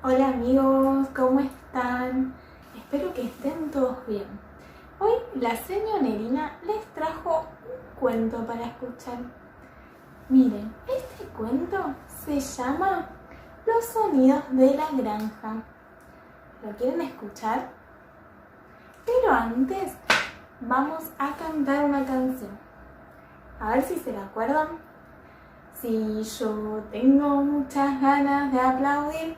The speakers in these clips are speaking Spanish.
Hola amigos, ¿cómo están? Espero que estén todos bien. Hoy la señora Nerina les trajo un cuento para escuchar. Miren, este cuento se llama Los sonidos de la granja. ¿Lo quieren escuchar? Pero antes vamos a cantar una canción. A ver si se la acuerdan. Si yo tengo muchas ganas de aplaudir,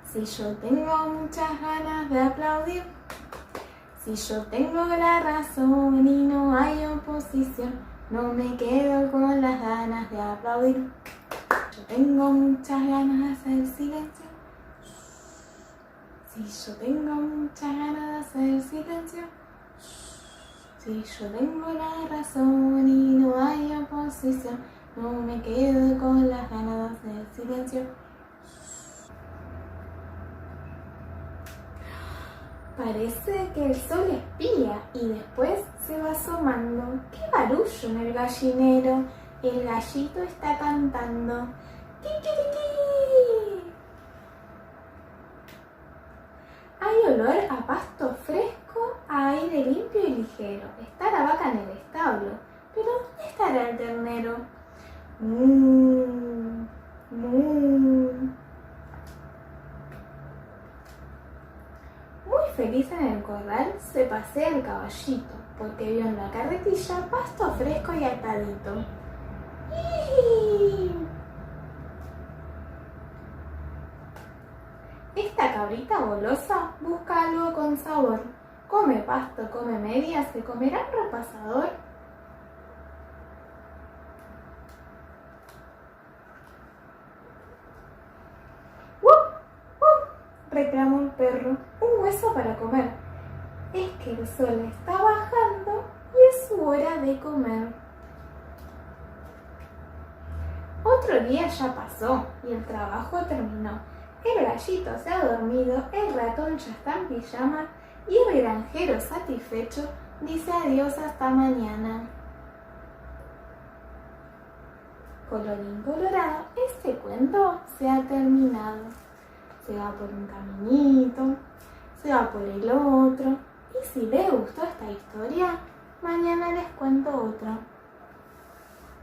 si yo tengo muchas ganas de aplaudir, si yo tengo la razón y no hay oposición, no me quedo con las ganas de aplaudir. Yo tengo muchas ganas de hacer silencio. Si yo tengo muchas ganas de hacer silencio. Si yo tengo la razón y no hay oposición, no me quedo con las ganas de hacer silencio. Parece que el sol espía y después se va asomando. ¡Qué barullo en el gallinero! El gallito está cantando. ¡Kikiriki! Hay olor a pasto fresco, a aire limpio y ligero. Está la vaca en el establo. ¿Pero dónde estará el ternero? ¡Mmm! ¡Mmm! Muy feliz en el corral se pasea el caballito, porque vio en la carretilla pasto fresco y atadito. ¡Ii! Esta cabrita golosa busca algo con sabor. Come pasto, come medias, ¿se comerá un repasador? ¡Wup! ¡Wup! Reclamó el perro. Un hueso para comer. Es que el sol está bajando y es su hora de comer. Otro día ya pasó y el trabajo terminó. El gallito se ha dormido, el ratón ya está en pijama y el granjero satisfecho dice adiós hasta mañana. Colorín colorado, este cuento se ha terminado. Se va por un caminito, se va por el otro. Y si les gustó esta historia, mañana les cuento otra.